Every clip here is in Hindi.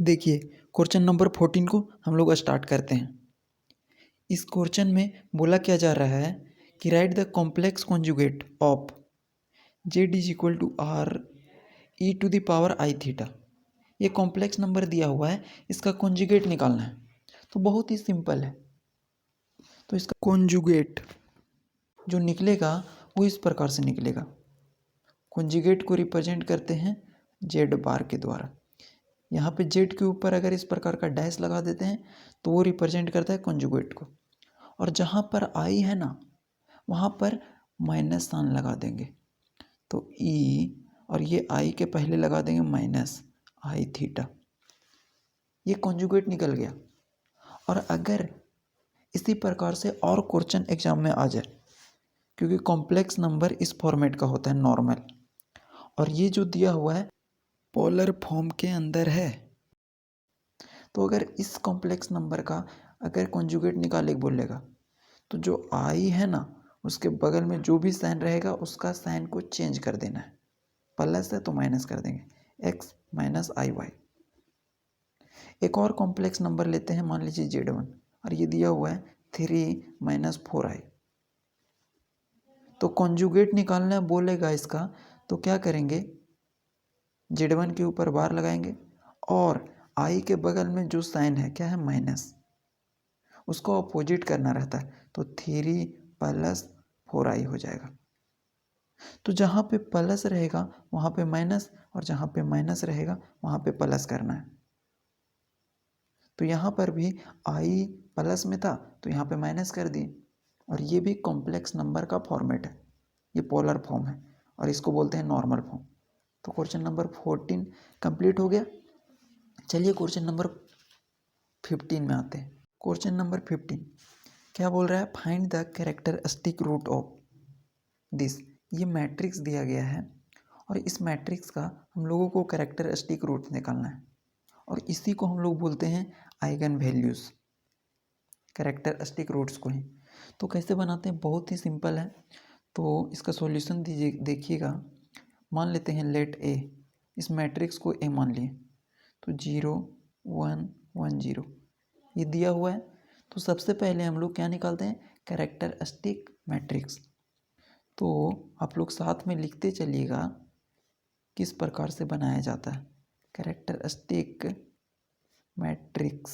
देखिए, क्वेश्चन नंबर 14 को हम लोग स्टार्ट करते हैं। इस क्वेश्चन में बोला क्या जा रहा है कि right the complex conjugate of Z is equal to R E to the power I theta. ये कॉम्प्लेक्स नंबर दिया हुआ है, इसका कॉन्जुगेट निकालना है। तो बहुत ही सिंपल है। तो इसका कॉन्जुगेट जो निकलेगा वो इस प्रकार से निकलेगा। कॉन्जुगेट को रिप्रेजेंट करते हैं जेड बार के द्वारा। यहाँ पे जेड के ऊपर अगर इस प्रकार का डैश लगा देते हैं तो वो रिप्रेजेंट करता है कॉन्जुगेट को। और जहाँ पर आई है ना, वहाँ पर माइनस साइन लगा देंगे। तो ई और ये आई के पहले लगा देंगे माइनस आई थीटा। ये कॉन्जुगेट निकल गया। और अगर इसी प्रकार से और क्वेश्चन एग्जाम में आ जाए, क्योंकि कॉम्प्लेक्स नंबर इस फॉर्मेट का होता है नॉर्मल, और ये जो दिया हुआ है पोलर फॉर्म के अंदर है, तो अगर इस कॉम्प्लेक्स नंबर का अगर कॉन्जुगेट निकाले बोलेगा तो जो आई है ना, उसके बगल में जो भी साइन रहेगा उसका साइन को चेंज कर देना है। प्लस है तो माइनस कर देंगे, एक्स माइनस आई वाई। एक और कॉम्प्लेक्स नंबर लेते हैं, मान लीजिए Z1, और ये दिया हुआ है 3 माइनस 4i। तो कॉन्जुगेट निकालना बोलेगा इसका, तो क्या करेंगे, Z1 के ऊपर बार लगाएंगे और आई के बगल में जो साइन है क्या है माइनस, उसको अपोजिट करना रहता है। तो 3 प्लस 4i हो जाएगा। तो जहाँ पे प्लस रहेगा वहाँ पे माइनस, और जहाँ पे माइनस रहेगा वहाँ पे प्लस करना है। तो यहाँ पर भी आई प्लस में था तो यहाँ पे माइनस कर दिए। और ये भी कॉम्प्लेक्स नंबर का फॉर्मेट है, ये पोलर फॉर्म है और इसको बोलते हैं नॉर्मल फॉर्म। तो क्वेश्चन नंबर 14 कंप्लीट हो गया। चलिए क्वेश्चन नंबर 15 में आते हैं। क्वेश्चन नंबर 15 क्या बोल रहा है, find the characteristic root of this. ये मैट्रिक्स दिया गया है और इस मैट्रिक्स का हम लोगों को कैरेक्टरिस्टिक रूट निकालना है, और इसी को हम लोग बोलते हैं आइगन वैल्यूज़, कैरेक्टरिस्टिक रूट्स को ही। तो कैसे बनाते हैं, बहुत ही सिंपल है। तो इसका सॉल्यूशन दीजिए, देखिएगा। मान लेते हैं लेट ए, इस मैट्रिक्स को ए मान लिए, तो 0 1 1 0 ये दिया हुआ है। तो सबसे पहले हम लोग क्या निकालते हैं, कैरेक्टरिस्टिक मैट्रिक्स। तो आप लोग साथ में लिखते चलिएगा किस प्रकार से बनाया जाता है characteristic matrix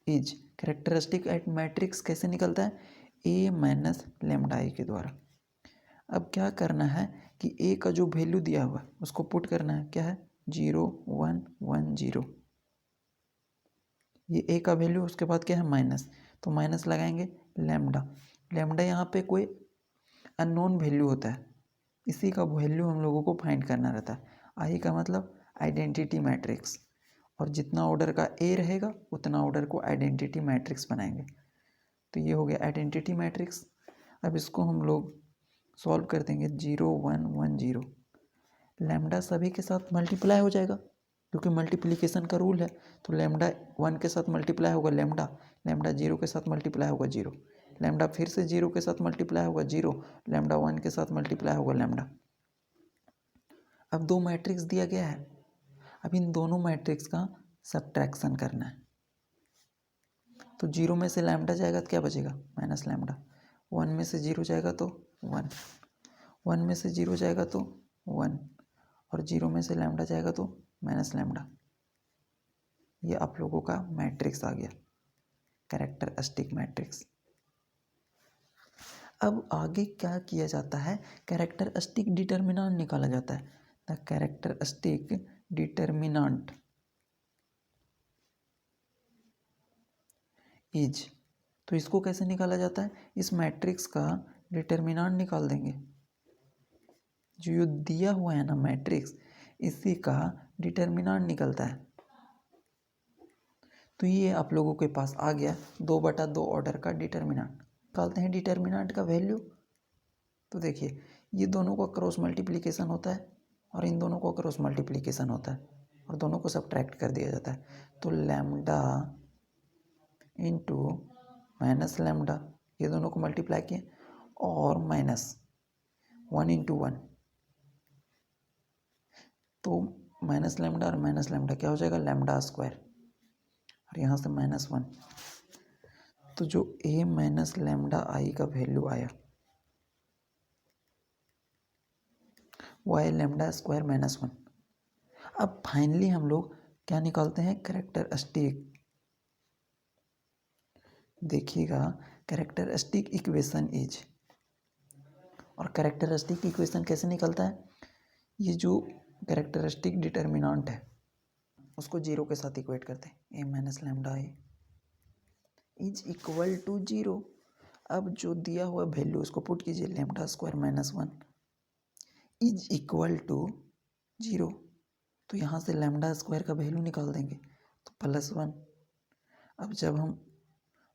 is. Characteristic at matrix कैसे निकलता है, ए माइनस लेमडा आई के द्वारा। अब क्या करना है कि ए का जो वैल्यू दिया हुआ है उसको पुट करना है, क्या है 0 1 1 0। ये ए का वैल्यू, उसके बाद क्या है माइनस, तो माइनस लगाएंगे लेमडा। लेमडा यहाँ पे कोई अननोन वैल्यू होता है, इसी का वैल्यू हम लोगों को फाइंड करना रहता है। आई का मतलब आइडेंटिटी मैट्रिक्स, और जितना ऑर्डर का ए रहेगा उतना ऑर्डर को आइडेंटिटी मैट्रिक्स बनाएंगे। तो ये हो गया आइडेंटिटी मैट्रिक्स। अब इसको हम लोग सॉल्व कर देंगे, 0 1 1 0। लैम्डा सभी के साथ मल्टीप्लाई हो जाएगा क्योंकि मल्टीप्लिकेशन का रूल है। तो लैम्डा 1 के साथ मल्टीप्लाई होगा लैम्डा, लैम्डा 0 के साथ मल्टीप्लाई होगा 0, लैम्डा फिर से 0 के साथ मल्टीप्लाई होगा 0, लैम्डा 1 के साथ मल्टीप्लाई होगा लैम्डा। अब दो मैट्रिक्स दिया गया है, अब इन दोनों मैट्रिक्स का सब्ट्रैक्शन करना है। तो 0 में से लैम्डा जाएगा तो क्या बचेगा माइनस लैम्डा, 1 में से 0 जाएगा तो 1, 1 में से 0 जाएगा तो 1, और 0 में से लैम्डा जाएगा तो माइनस लैम्डा। ये आप लोगों का मैट्रिक्स आ गया, कैरेक्टरिस्टिक मैट्रिक्स। अब आगे क्या किया जाता है, कैरेक्टरिस्टिक डिटर्मिनेंट निकाला जाता है। The characteristic determinant is. तो इसको कैसे निकाला जाता है, इस मैट्रिक्स का डिटर्मिनेंट निकाल देंगे। जो ये दिया हुआ है ना मैट्रिक्स, इसी का डिटर्मिनेंट निकलता है। तो ये आप लोगों के पास आ गया 2/2 ऑर्डर का डिटर्मिनेंट। निकालते हैं डिटर्मिनेंट का वैल्यू। तो देखिए, ये दोनों का क्रॉस मल्टीप्लिकेशन होता है और इन दोनों का क्रॉस मल्टीप्लिकेशन होता है, और दोनों को सब्ट्रैक्ट कर दिया जाता है। तो लैम्डा इंटू माइनस लैम्डा, ये दोनों को मल्टीप्लाई किए, और माइनस 1 इंटू 1। तो माइनस लैम्डा और माइनस लैम्डा क्या हो जाएगा, लैम्डा स्क्वायर, और यहाँ से -1। तो जो a माइनस लैम्डा आई का वैल्यू आया वो आया लैम्डा स्क्वायर -1। अब फाइनली हम लोग क्या निकालते हैं, कैरेक्टरिस्टिक। देखिएगा, कैरेक्टरिस्टिक इक्वेशन इज, और कैरेक्टरिस्टिक इक्वेशन कैसे निकलता है, ये जो कैरेक्टरिस्टिक डिटर्मिनेंट है उसको 0 के साथ इक्वेट करते हैं, a minus lambda I is equal to 0। अब जो दिया हुआ वैल्यू उसको पुट कीजिए, lambda square -1 is equal to 0। तो यहाँ से लैम्डा स्क्वायर का वैल्यू निकाल देंगे तो +1। अब जब हम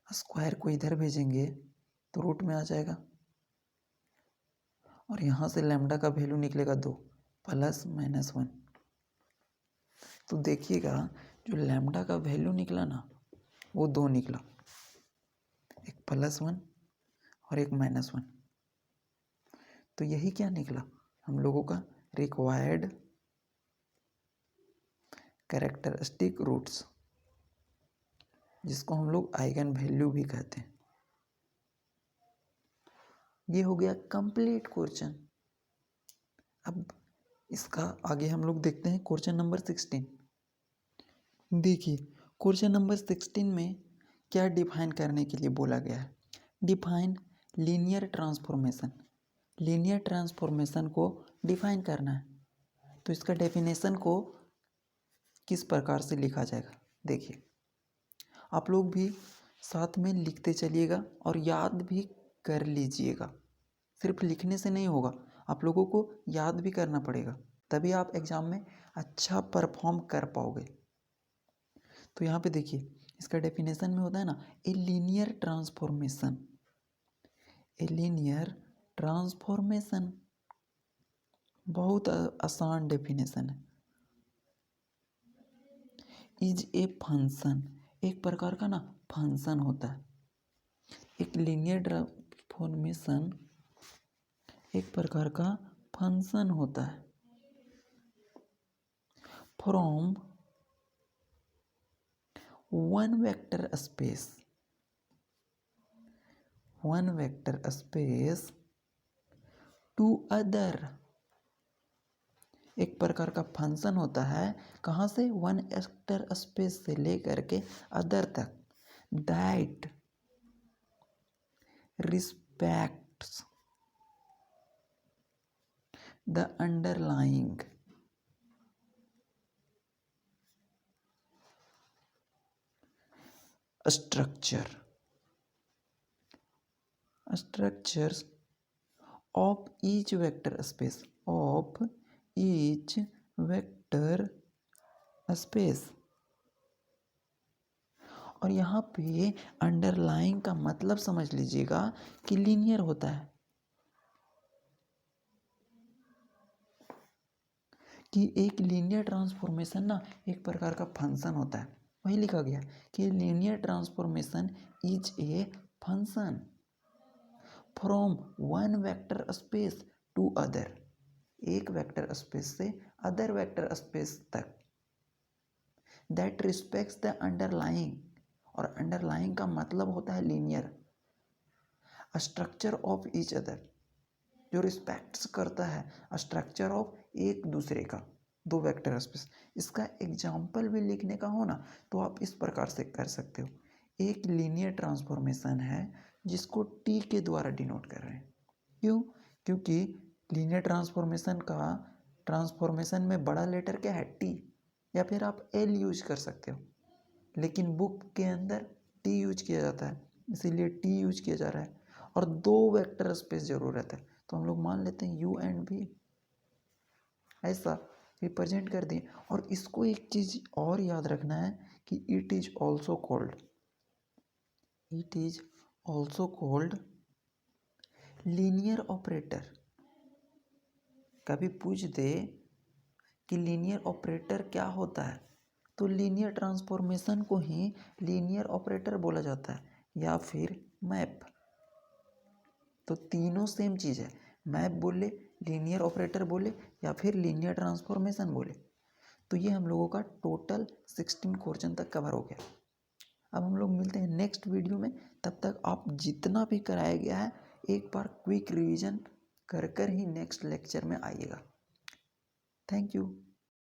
स्क्वायर को इधर भेजेंगे तो रूट में आ जाएगा, और यहाँ से लैम्डा का वैल्यू निकलेगा 2 +-1। तो देखिएगा, जो लैम्डा का वैल्यू निकला ना वो 2 निकला, एक +1 और एक -1। तो यही क्या निकला हम लोगों का रिक्वायर्ड कैरेक्टरिस्टिक रूट्स, जिसको हम लोग आइगन वैल्यू भी कहते हैं। ये हो गया कंप्लीट क्वेश्चन। अब इसका आगे हम लोग देखते हैं क्वेश्चन नंबर 16। देखिए, क्वेश्चन नंबर 16 में क्या डिफाइन करने के लिए बोला गया है, define linear transformation. Linear transformation को डिफाइन करना है, तो इसका डेफिनेशन को किस प्रकार से लिखा जाएगा, देखिए आप लोग भी साथ में लिखते चलिएगा और याद भी कर लीजिएगा। सिर्फ लिखने से नहीं होगा, आप लोगों को याद भी करना पड़ेगा, तभी आप एग्ज़ाम में अच्छा परफॉर्म कर पाओगे। तो यहाँ पे देखिए, इसका डेफिनेशन में होता है ना, a linear transformation. A linear transformation बहुत आसान डेफिनेशन है। इज ए फंक्शन, एक प्रकार का ना फंक्शन होता है। एक लीनियर ट्रांसफॉर्मेशन एक प्रकार का फंक्शन होता है from one vector space to other. एक प्रकार का फंक्शन होता है, कहाँ से, वन वेक्टर स्पेस से लेकर के अदर तक, that respects the underlying structures of each vector space, और यहाँ पे अंडरलाइंग का मतलब समझ लीजिएगा कि लीनियर होता है, कि एक लीनियर ट्रांसफॉर्मेशन ना एक प्रकार का फंक्शन होता है। वही लिखा गया कि linear transformation is a function from one vector space to other, एक वेक्टर स्पेस से अदर वेक्टर स्पेस तक, दैट रिस्पेक्ट्स द अंडरलाइंग, और अंडरलाइंग का मतलब होता है linear, structure of each other, जो रिस्पेक्ट्स करता है स्ट्रक्चर ऑफ एक दूसरे का, दो वेक्टर स्पेस। इसका एग्जाम्पल भी लिखने का हो ना तो आप इस प्रकार से कर सकते हो। एक लीनियर ट्रांसफॉर्मेशन है जिसको टी के द्वारा डिनोट कर रहे हैं। क्यों? क्योंकि लीनियर ट्रांसफॉर्मेशन में बड़ा लेटर क्या है, टी, या फिर आप एल यूज कर सकते हो, लेकिन बुक के अंदर टी यूज किया जाता है, इसीलिए टी यूज किया जा रहा है। और दो वेक्टर स्पेस जरूर रहता है, तो हम लोग मान लेते हैं यू एंड वी, ऐसा रिप्रेजेंट कर दिए। और इसको एक चीज और याद रखना है कि it is also called linear operator. कभी पूछ दे कि लीनियर ऑपरेटर क्या होता है, तो लीनियर ट्रांसफॉर्मेशन को ही लीनियर ऑपरेटर बोला जाता है, या फिर मैप। तो तीनों सेम चीज़ है, मैप बोले, लीनियर ऑपरेटर बोले, या फिर लीनियर ट्रांसफॉर्मेशन बोले। तो ये हम लोगों का टोटल 16 क्वेश्चन तक कवर हो गया। अब हम लोग मिलते हैं नेक्स्ट वीडियो में। तब तक आप जितना भी कराया गया है एक बार क्विक रिवीजन कर ही नेक्स्ट लेक्चर में आइएगा। Thank you.